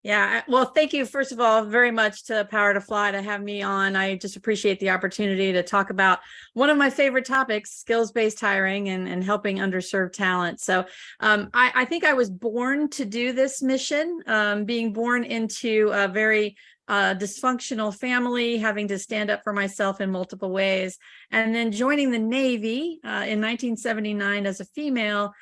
Yeah, well, thank you, first of all, very much to Power to Fly to have me on. I just appreciate the opportunity to talk about one of my favorite topics, skills-based hiring and helping underserved talent. So I think I was born to do this mission, being born into a very dysfunctional family, having to stand up for myself in multiple ways, and then joining the Navy in 1979 as a female,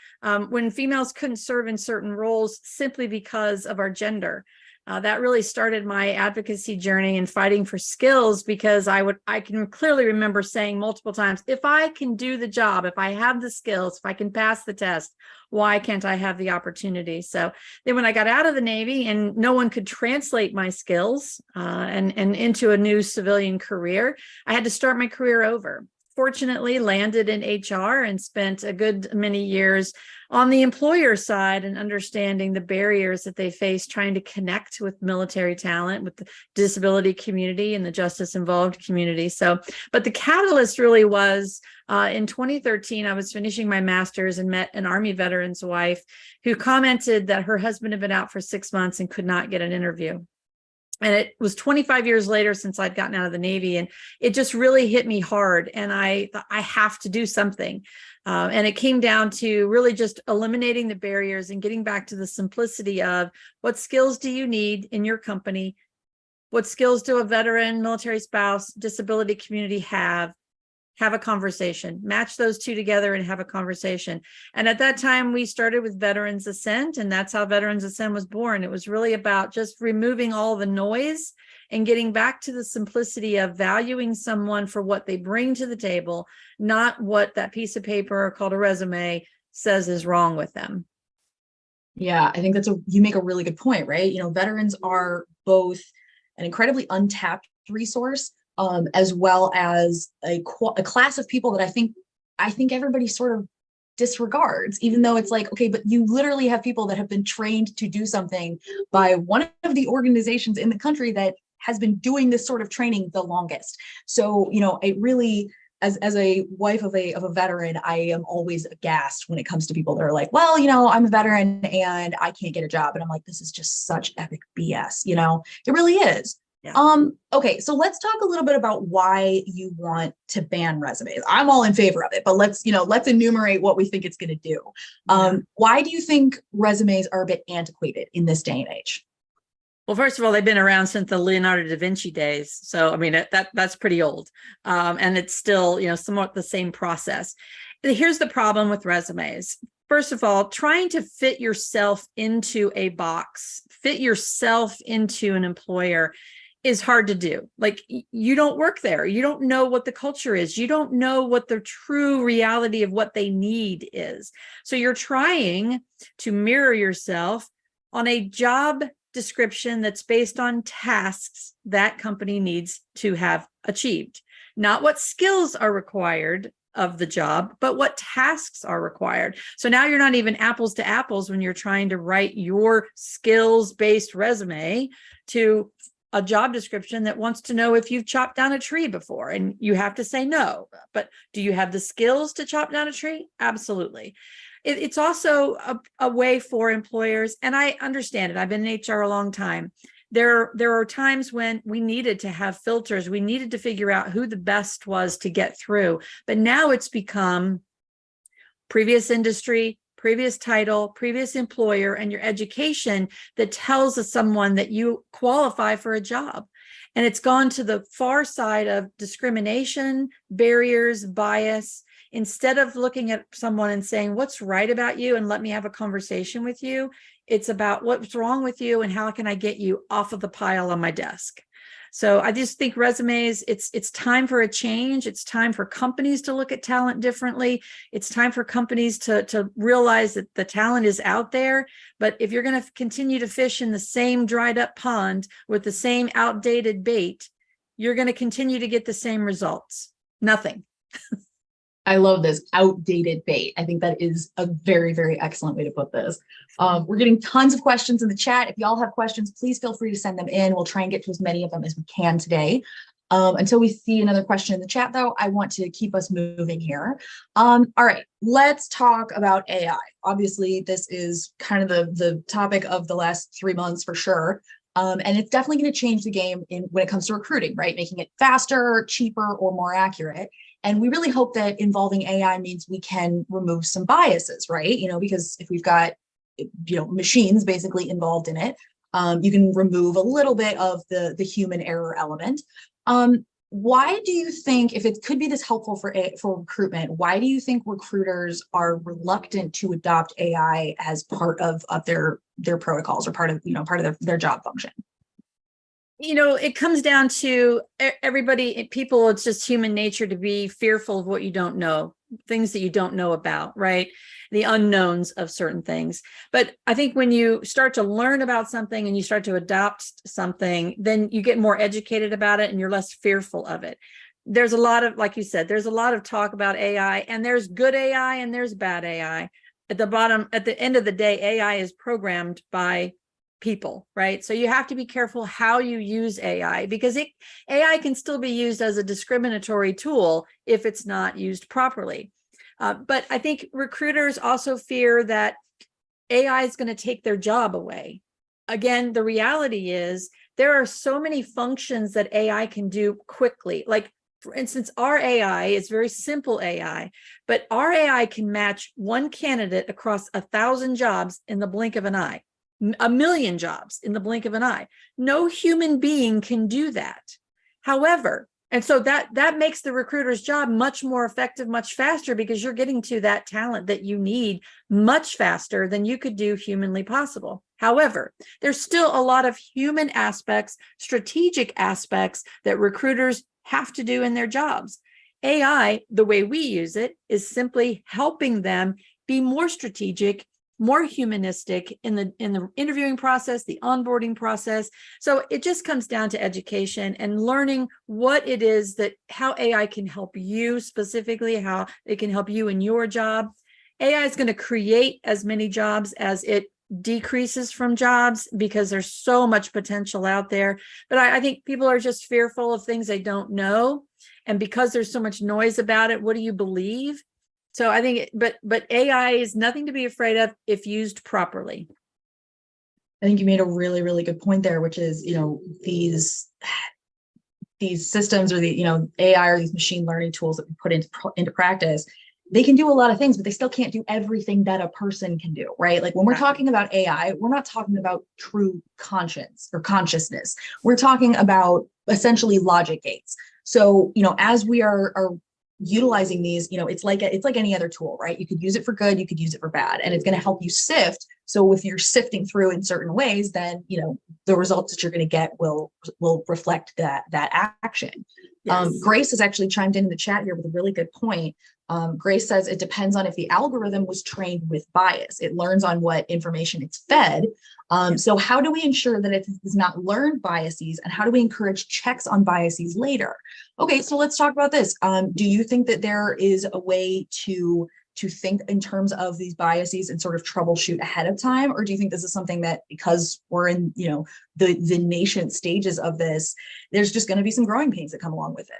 when females couldn't serve in certain roles simply because of our gender. That really started my advocacy journey and fighting for skills, because I can clearly remember saying multiple times, if I can do the job, if I have the skills, if I can pass the test, why can't I have the opportunity? So then when I got out of the Navy and no one could translate my skills and into a new civilian career, I had to start my career over. Fortunately, landed in HR and spent a good many years on the employer side and understanding the barriers that they face trying to connect with military talent, with the disability community and the justice involved community. So, but the catalyst really was in 2013, I was finishing my master's and met an Army veteran's wife who commented that her husband had been out for 6 months and could not get an interview. And it was 25 years later since I'd gotten out of the Navy, and it just really hit me hard. And I thought, I have to do something. And it came down to really just eliminating the barriers and getting back to the simplicity of what skills do you need in your company? What skills do a veteran, military spouse, disability community have? Have a conversation, match those two together and have a conversation. And at that time, we started with Veterans Ascent, and that's how Veterans Ascent was born. It was really about just removing all the noise and getting back to the simplicity of valuing someone for what they bring to the table, not what that piece of paper called a resume says is wrong with them. Yeah, I think you make a really good point, right? Veterans are both an incredibly untapped resource, as well as a class of people that I think everybody sort of disregards, even though it's like, okay, but you literally have people that have been trained to do something by one of the organizations in the country that has been doing this sort of training the longest. So, it really, as a wife of a veteran, I am always aghast when it comes to people that are like, well, I'm a veteran and I can't get a job. And I'm like, this is just such epic BS, it really is. Yeah. Okay, so let's talk a little bit about why you want to ban resumes. I'm all in favor of it, but let's enumerate what we think it's going to do. Why do you think resumes are a bit antiquated in this day and age? Well, first of all, they've been around since the Leonardo da Vinci days. So, I mean, that's pretty old. And it's still, somewhat the same process. Here's the problem with resumes. First of all, trying to fit yourself into a box, fit yourself into an employer is hard to do. Like, you don't work there. You don't know what the culture is. You don't know what the true reality of what they need is. So you're trying to mirror yourself on a job description that's based on tasks that company needs to have achieved, not what skills are required of the job, but what tasks are required. So now you're not even apples to apples when you're trying to write your skills-based resume to a job description that wants to know if you've chopped down a tree before, and you have to say no. But do you have the skills to chop down a tree? Absolutely. It's also a way for employers, and I understand it. I've been in HR a long time. There are times when we needed to have filters. We needed to figure out who the best was to get through. But now it's become previous industry, previous title, previous employer, and your education that tells us someone that you qualify for a job. And it's gone to the far side of discrimination, barriers, bias. Instead of looking at someone and saying, what's right about you and let me have a conversation with you, it's about what's wrong with you and how can I get you off of the pile on my desk. So I just think resumes, it's time for a change. It's time for companies to look at talent differently. It's time for companies to realize that the talent is out there. But if you're going to continue to fish in the same dried up pond with the same outdated bait, you're going to continue to get the same results. Nothing. I love this outdated bait. I think that is a very, very excellent way to put this. We're getting tons of questions in the chat. If y'all have questions, please feel free to send them in. We'll try and get to as many of them as we can today. Until we see another question in the chat, though, I want to keep us moving here. All right, let's talk about AI. Obviously, this is kind of the topic of the last 3 months for sure. And it's definitely going to change the game when it comes to recruiting, right? Making it faster, cheaper, or more accurate. And we really hope that involving AI means we can remove some biases, right? Because if we've got, machines basically involved in it, you can remove a little bit of the human error element. Why do you think, if it could be this helpful for recruitment, why do you think recruiters are reluctant to adopt AI as part of their protocols or part of their job function? It comes down to people, it's just human nature to be fearful of what you don't know, things that you don't know about, right? The unknowns of certain things. But I think when you start to learn about something and you start to adopt something, then you get more educated about it and you're less fearful of it. There's a lot of, like you said, there's a lot of talk about AI, and there's good AI and there's bad AI. At the end of the day, AI is programmed by people, right? So you have to be careful how you use AI, because AI can still be used as a discriminatory tool if it's not used properly. But I think recruiters also fear that AI is going to take their job away. Again, the reality is there are so many functions that AI can do quickly. Like, for instance, our AI is very simple AI, but our AI can match one candidate across 1,000 jobs in the blink of an eye. 1,000,000 jobs in the blink of an eye. No human being can do that. However, and so that makes the recruiter's job much more effective, much faster, because you're getting to that talent that you need much faster than you could do humanly possible. However, there's still a lot of human aspects, strategic aspects that recruiters have to do in their jobs. AI, the way we use it, is simply helping them be more strategic, more humanistic in the interviewing process, the onboarding process. So it just comes down to education and learning what it is how AI can help you specifically, how it can help you in your job. AI is going to create as many jobs as it decreases from jobs, because there's so much potential out there. But I think people are just fearful of things they don't know. And because there's so much noise about it, what do you believe? So I think, but AI is nothing to be afraid of if used properly. I think you made a really, really good point there, which is, these systems, or the, AI, or these machine learning tools that we put into practice, they can do a lot of things, but they still can't do everything that a person can do, right? Like when we're talking about AI, we're not talking about true conscience or consciousness. We're talking about essentially logic gates. So, as we are utilizing these, it's like any other tool, right? You could use it for good, you could use it for bad, and it's going to help you sift. So if you're sifting through in certain ways, then the results that you're going to get will reflect that action. Yes. Grace has actually chimed in the chat here with a really good point. Grace says it depends on if the algorithm was trained with bias. It learns on what information it's fed. So how do we ensure that it does not learn biases, and how do we encourage checks on biases later? Okay, so let's talk about this. Do you think that there is a way to think in terms of these biases and sort of troubleshoot ahead of time? Or do you think this is something that, because we're in, the nascent stages of this, there's just going to be some growing pains that come along with it?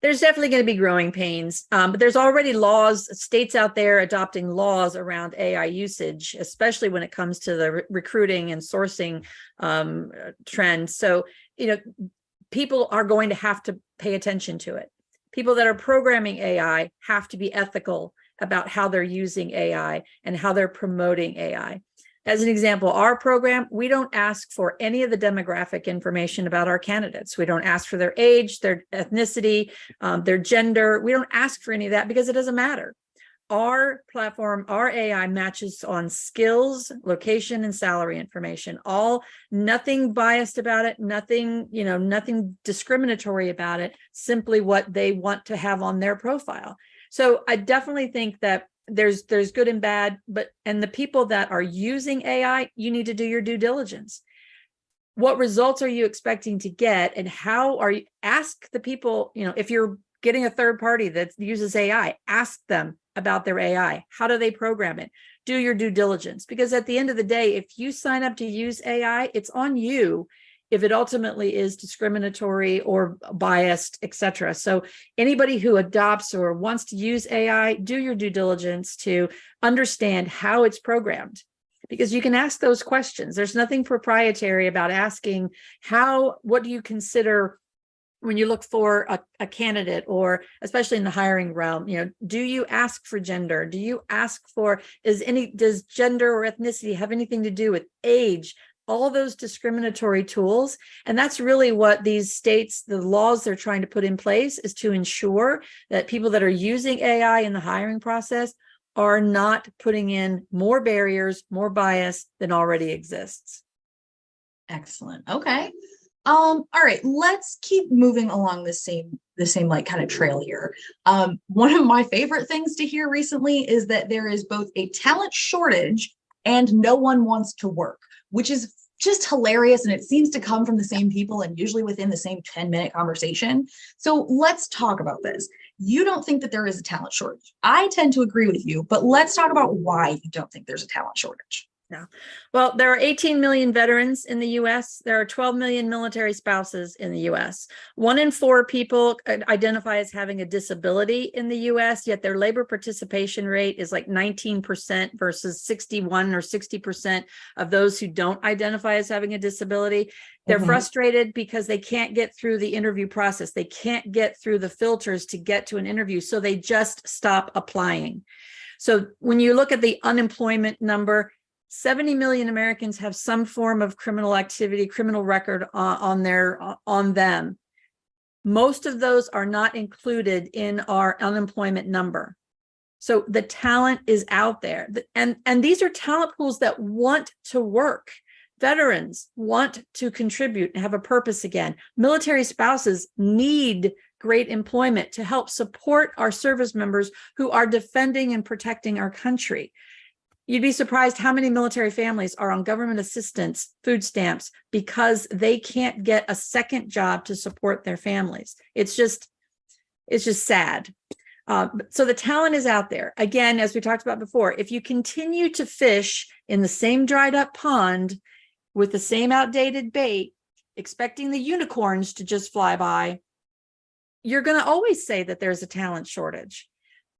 There's definitely going to be growing pains, but there's already states out there adopting laws around AI usage, especially when it comes to the recruiting and sourcing trends. So, people are going to have to pay attention to it. People that are programming AI have to be ethical about how they're using AI and how they're promoting AI. As an example, our program, we don't ask for any of the demographic information about our candidates. We don't ask for their age, their ethnicity, their gender. We don't ask for any of that because it doesn't matter. Our platform, our AI matches on skills, location, and salary information. Nothing biased about it, nothing discriminatory about it, simply what they want to have on their profile. So I definitely think that there's good and bad, and the people that are using AI, you need to do your due diligence. What results are you expecting to get, and ask the people, if you're getting a third party that uses AI, ask them about their AI. How do they program it? Do your due diligence, because at the end of the day, if you sign up to use AI, it's on you. if it ultimately is discriminatory or biased, etc. So anybody who adopts or wants to use AI, do your due diligence to understand how it's programmed, because you can ask those questions. There's nothing proprietary about asking what do you consider when you look for a candidate, or especially in the hiring realm, do you ask for gender? Do you ask for, does gender or ethnicity have anything to do with age? All those discriminatory tools. And that's really what these states, the laws they're trying to put in place, is to ensure that people that are using AI in the hiring process are not putting in more barriers, more bias than already exists. Excellent. Okay. All right, let's keep moving along the same like kind of trail here. One of my favorite things to hear recently is that there is both a talent shortage and no one wants to work, which is just hilarious. And it seems to come from the same people and usually within the same 10-minute conversation. So let's talk about this. You don't think that there is a talent shortage. I tend to agree with you, but let's talk about why you don't think there's a talent shortage. Yeah. Well, there are 18 million veterans in the US. There are 12 million military spouses in the US. 1 in 4 people identify as having a disability in the US, yet their labor participation rate is like 19% versus 61 or 60% of those who don't identify as having a disability. They're frustrated because they can't get through the interview process. They can't get through the filters to get to an interview, so they just stop applying. So when you look at the unemployment number, 70 million Americans have some form of criminal activity, criminal record on them. Most of those are not included in our unemployment number. So the talent is out there. And these are talent pools that want to work. Veterans want to contribute and have a purpose again. Military spouses need great employment to help support our service members who are defending and protecting our country. You'd be surprised how many military families are on government assistance, food stamps, because they can't get a second job to support their families. It's just sad. So the talent is out there. Again, as we talked about before, if you continue to fish in the same dried up pond with the same outdated bait, expecting the unicorns to just fly by, you're going to always say that there's a talent shortage.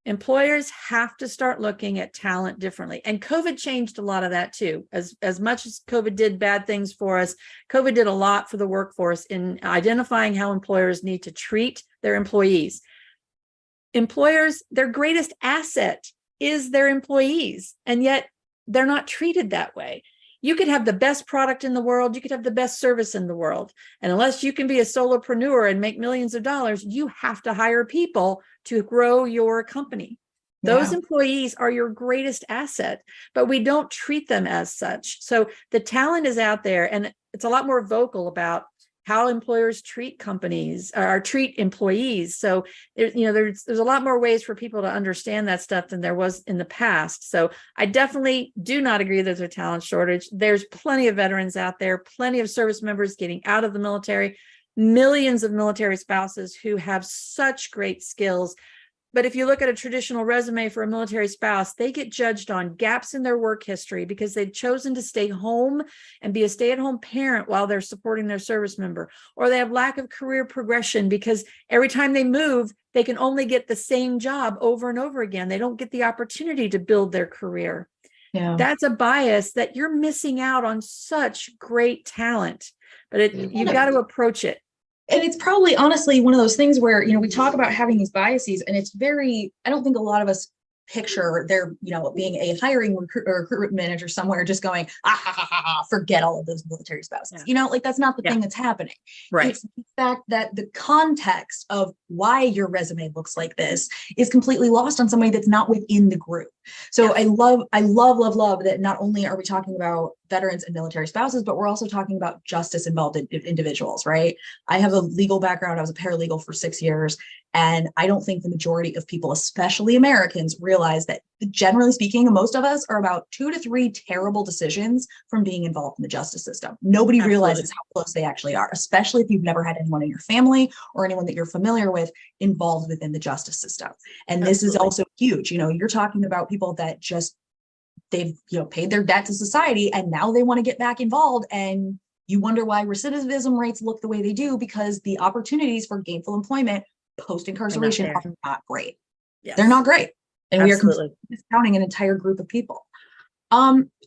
Employers have to start looking at talent differently. And COVID changed a lot of that too. As much as COVID did bad things for us, COVID did a lot for the workforce in identifying how employers need to treat their employees. Employers, their greatest asset is their employees, and yet they're not treated that way. You could have the best product in the world, you could have the best service in the world, and unless you can be a solopreneur and make millions of dollars, you have to hire people to grow your company. Those employees are your greatest asset, but we don't treat them as such. So the talent is out there, and it's a lot more vocal about how employers treat companies or treat employees. So there's a lot more ways for people to understand that stuff than there was in the past. So I definitely do not agree there's a talent shortage. There's plenty of veterans out there, plenty of service members getting out of the military, millions of military spouses who have such great skills. But if you look at a traditional resume for a military spouse, they get judged on gaps in their work history because they've chosen to stay home and be a stay-at-home parent while they're supporting their service member. Or they have lack of career progression because every time they move, they can only get the same job over and over again. They don't get the opportunity to build their career. Yeah. That's a bias that you're missing out on such great talent, but you've got to approach it. And it's probably honestly one of those things where, we talk about having these biases, and it's I don't think a lot of us picture there, being a hiring recruitment manager somewhere just going, forget all of those military spouses. Yeah. That's not the thing that's happening. Right. It's the fact that the context of why your resume looks like this is completely lost on somebody that's not within the group. So I love that not only are we talking about veterans and military spouses, but we're also talking about justice involved individuals, right? I have a legal background. I was a paralegal for 6 years. And I don't think the majority of people, especially Americans, realize that generally speaking, most of us are about 2 to 3 terrible decisions from being involved in the justice system. Nobody realizes how close they actually are, especially if you've never had anyone in your family or anyone that you're familiar with involved within the justice system. And this is also huge. You're talking about people that just they've paid their debt to society and now they want to get back involved, and You wonder why recidivism rates look the way they do, because the opportunities for gainful employment post-incarceration are not great. Yes. They're not great. And we are Absolutely. discounting an entire group of people.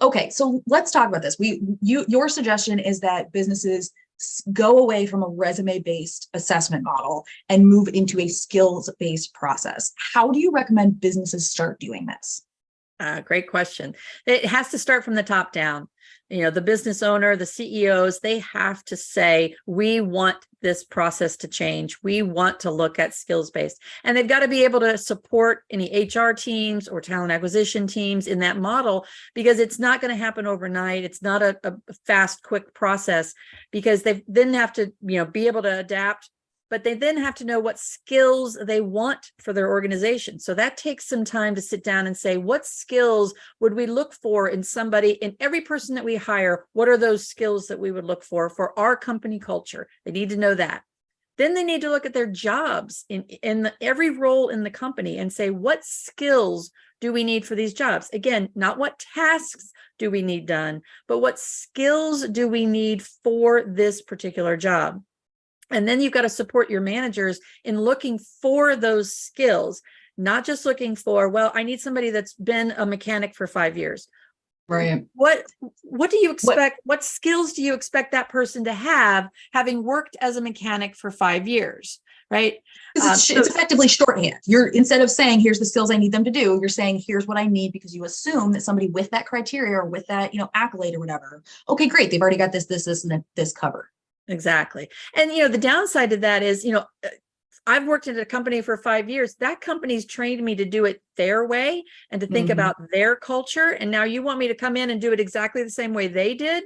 Okay, so let's talk about this. Your suggestion is that businesses go away from a resume-based assessment model and move into a skills-based process. How do you recommend businesses start doing this? Great question. It has to start from the top down. The business owner, the CEOs, they have to say, we want this process to change. We want to look at skills-based. And they've got to be able to support any HR teams or talent acquisition teams in that model, because it's not going to happen overnight. It's not a fast, quick process, because they then have to, be able to adapt, but they then have to know what skills they want for their organization. So that takes some time to sit down and say, what skills would we look for in somebody, in every person that we hire? What are those skills that we would look for our company culture? They need to know that. Then they need to look at their jobs in every role in the company and say, what skills do we need for these jobs? Again, not what tasks do we need done, but what skills do we need for this particular job? And then you've got to support your managers in looking for those skills, not just looking for, well, I need somebody that's been a mechanic for 5 years. Right. What do you expect? What skills do you expect that person to have, having worked as a mechanic for 5 years? Right. Because it's effectively shorthand. You're, instead of saying, here's the skills I need them to do, you're saying, here's what I need, because you assume that somebody with that criteria or with that, accolade or whatever. Okay, great. They've already got this, and this covered. Exactly. And, the downside to that is, I've worked in a company for 5 years. That company's trained me to do it their way and to think about their culture. And now you want me to come in and do it exactly the same way they did.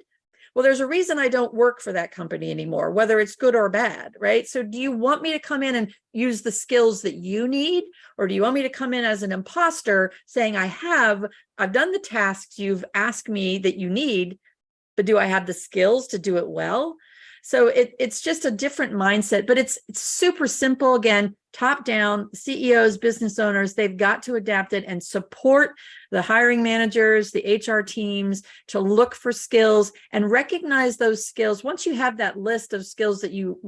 Well, there's a reason I don't work for that company anymore, whether it's good or bad, right? So do you want me to come in and use the skills that you need? Or do you want me to come in as an imposter saying, I've done the tasks you've asked me that you need, but do I have the skills to do it well? So it's just a different mindset, but it's super simple. Again, top down, CEOs, business owners, they've got to adapt it and support the hiring managers, the HR teams to look for skills and recognize those skills. Once you have that list of skills that you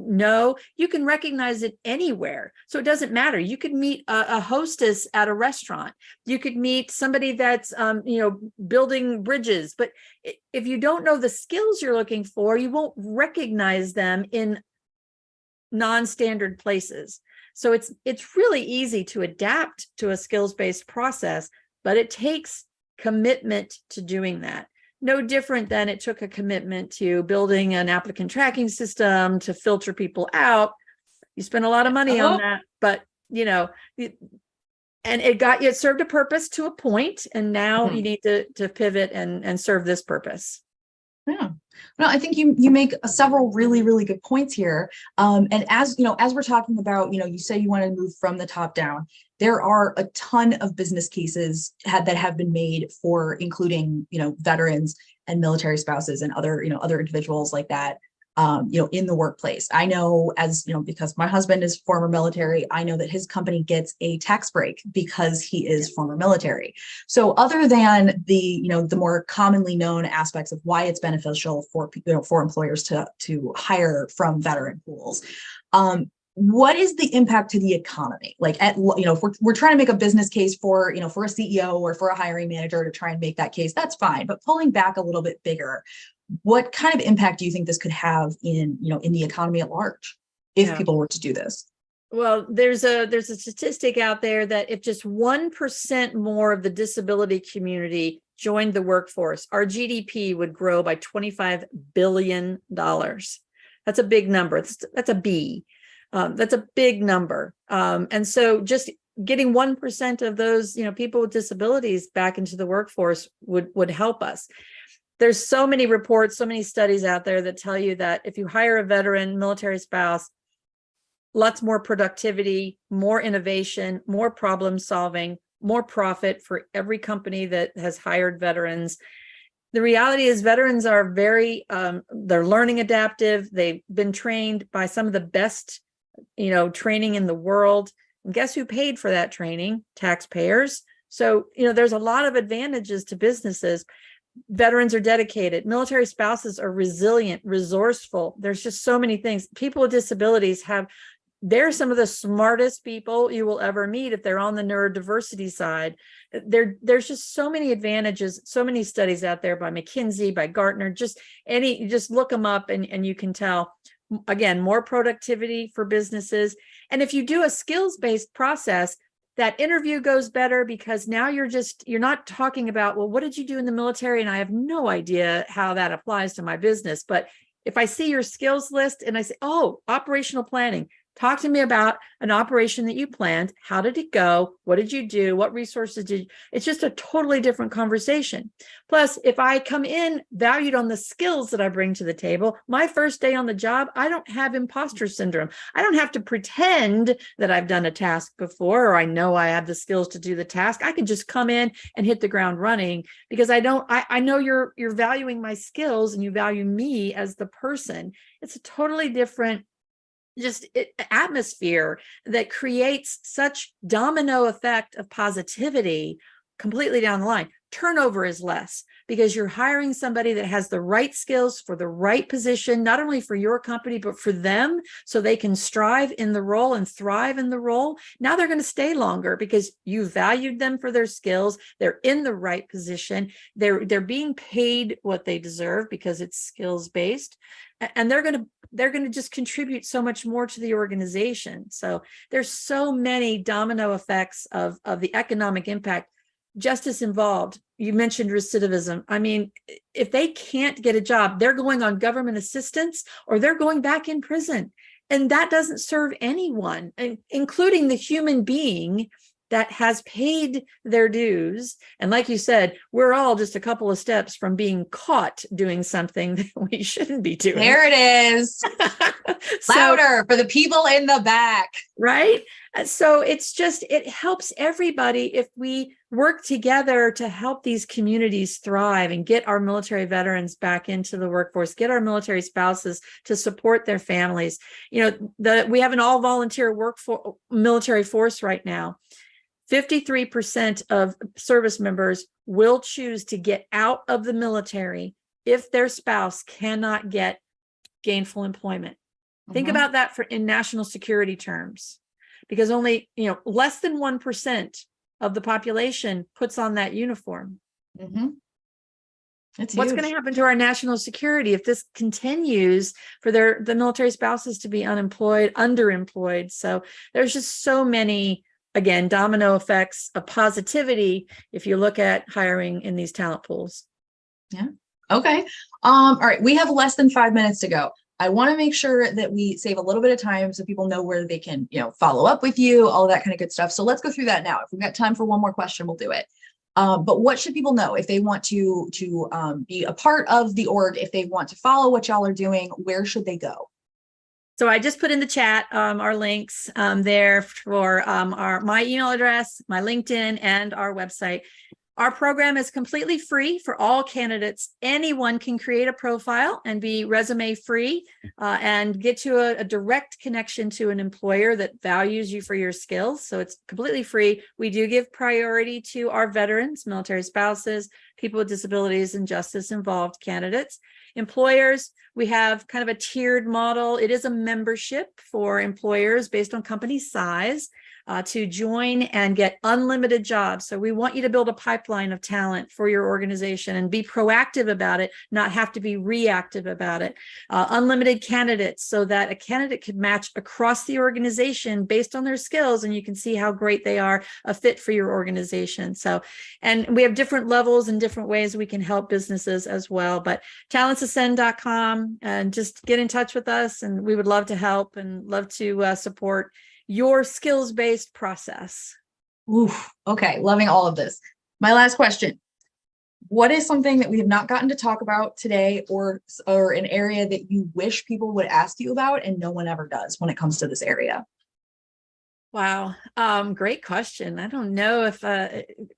can recognize it anywhere. So it doesn't matter. You could meet a hostess at a restaurant. You could meet somebody that's, building bridges. But if you don't know the skills you're looking for, you won't recognize them in non-standard places. So it's really easy to adapt to a skills-based process, but it takes commitment to doing that. No different than it took a commitment to building an applicant tracking system to filter people out. You spent a lot of money on that, but and it served a purpose to a point, and now you need to pivot and serve this purpose. Yeah. No, I think you make several really, really good points here. And as we're talking about, you say you want to move from the top down. There are a ton of business cases that have been made for including, veterans and military spouses and other individuals like that, in the workplace. I know, because my husband is former military, I know that his company gets a tax break because he is former military. So other than the more commonly known aspects of why it's beneficial for employers to hire from veteran pools, what is the impact to the economy? Like, if we're trying to make a business case for a CEO or for a hiring manager to try and make that case, that's fine. But pulling back a little bit bigger, what kind of impact do you think this could have in the economy at large if people were to do this? Well, there's a statistic out there that if just 1% more of the disability community joined the workforce, our GDP would grow by $25 billion. That's a big number. That's a B. That's a big number. And so just getting 1% of those, people with disabilities back into the workforce would help us. There's so many reports, so many studies out there that tell you that if you hire a veteran military spouse, lots more productivity, more innovation, more problem solving, more profit for every company that has hired veterans. The reality is veterans are they're learning adaptive. They've been trained by some of the best, training in the world. And guess who paid for that training? Taxpayers. So, there's a lot of advantages to businesses. Veterans are dedicated. Military spouses are resilient, resourceful. There's just so many things. People with disabilities they're some of the smartest people you will ever meet if they're on the neurodiversity side. There's just so many advantages, so many studies out there by McKinsey, by Gartner, just look them up and you can tell. Again, more productivity for businesses. And if you do a skills-based process, that interview goes better because now you're not talking about, well, what did you do in the military? And I have no idea how that applies to my business. But if I see your skills list and I say, oh, operational planning, talk to me about an operation that you planned. How did it go? What did you do? What resources did you? It's just a totally different conversation. Plus, if I come in valued on the skills that I bring to the table, my first day on the job, I don't have imposter syndrome. I don't have to pretend that I've done a task before, or I know I have the skills to do the task. I can just come in and hit the ground running because I know you're valuing my skills and you value me as the person. It's a totally different atmosphere that creates such domino effect of positivity completely down the line. Turnover is less because you're hiring somebody that has the right skills for the right position, not only for your company, but for them, so they can strive in the role and thrive in the role. Now they're going to stay longer because you valued them for their skills. They're in the right position. They're being paid what they deserve because it's skills based, and they're going to just contribute so much more to the organization. So there's so many domino effects of the economic impact. Justice involved. You mentioned recidivism. I mean, if they can't get a job, they're going on government assistance or they're going back in prison. And that doesn't serve anyone, including the human being that has paid their dues. And like you said, we're all just a couple of steps from being caught doing something that we shouldn't be doing. There it is. Louder for the people in the back. Right? So it helps everybody if we work together to help these communities thrive and get our military veterans back into the workforce, get our military spouses to support their families. You know, we have an all volunteer military force right now. 53% of service members will choose to get out of the military if their spouse cannot get gainful employment. Think about that in national security terms, because only, less than 1% of the population puts on that uniform. What's going to happen to our national security if this continues for the military spouses to be unemployed, underemployed? So there's just so many, again, domino effects of positivity if you look at hiring in these talent pools. Yeah. Okay. All right. We have less than 5 minutes to go. I want to make sure that we save a little bit of time so people know where they can, follow up with you, all that kind of good stuff. So let's go through that now. If we've got time for one more question, we'll do it. But what should people know if they want to be a part of the org, if they want to follow what y'all are doing, where should they go? So I just put in the chat our links there for my email address, my LinkedIn, and our website. Our program is completely free for all candidates. Anyone can create a profile and be resume free and get you a direct connection to an employer that values you for your skills. So it's completely free. We do give priority to our veterans, military spouses, people with disabilities, and justice involved candidates. Employers, we have kind of a tiered model. It is a membership for employers based on company size to join and get unlimited jobs. So we want you to build a pipeline of talent for your organization and be proactive about it, not have to be reactive about it. Unlimited candidates, so that a candidate could match across the organization based on their skills, and you can see how great they are a fit for your organization. So, and we have different levels and different ways we can help businesses as well. But talentsascend.com, and just get in touch with us, and we would love to help and love to support your skills-based process. Oof. Okay. Loving all of this. My last question. What is something that we have not gotten to talk about today, or an area that you wish people would ask you about and no one ever does when it comes to this area? Wow. Great question. I don't know if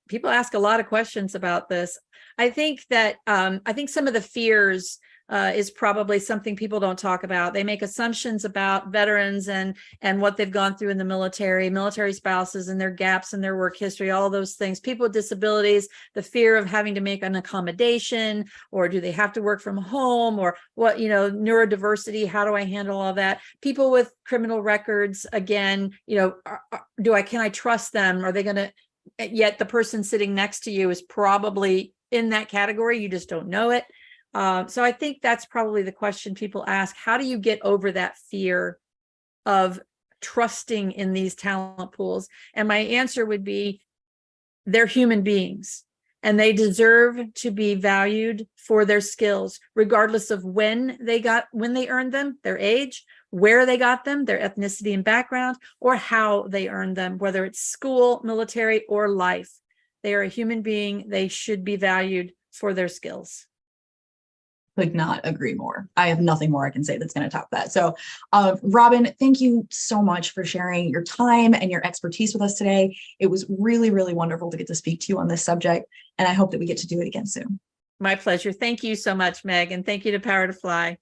people ask a lot of questions about this. I think that some of the fears is probably something people don't talk about. They make assumptions about veterans and what they've gone through in the military spouses and their gaps in their work history, all those things. People with disabilities, the fear of having to make an accommodation, or do they have to work from home, or what, neurodiversity, how do I handle all that? People with criminal records, again, can I trust them? Are they going to, yet the person sitting next to you is probably in that category, you just don't know it. So I think that's probably the question people ask. How do you get over that fear of trusting in these talent pools? And my answer would be, they're human beings and they deserve to be valued for their skills, regardless of when they earned them, their age, where they got them, their ethnicity and background, or how they earned them, whether it's school, military, or life. They are a human being. They should be valued for their skills. Could not agree more. I have nothing more I can say that's going to top that. So, Robyn, thank you so much for sharing your time and your expertise with us today. It was really, really wonderful to get to speak to you on this subject, and I hope that we get to do it again soon. My pleasure. Thank you so much, Meg, and thank you to Power to Fly.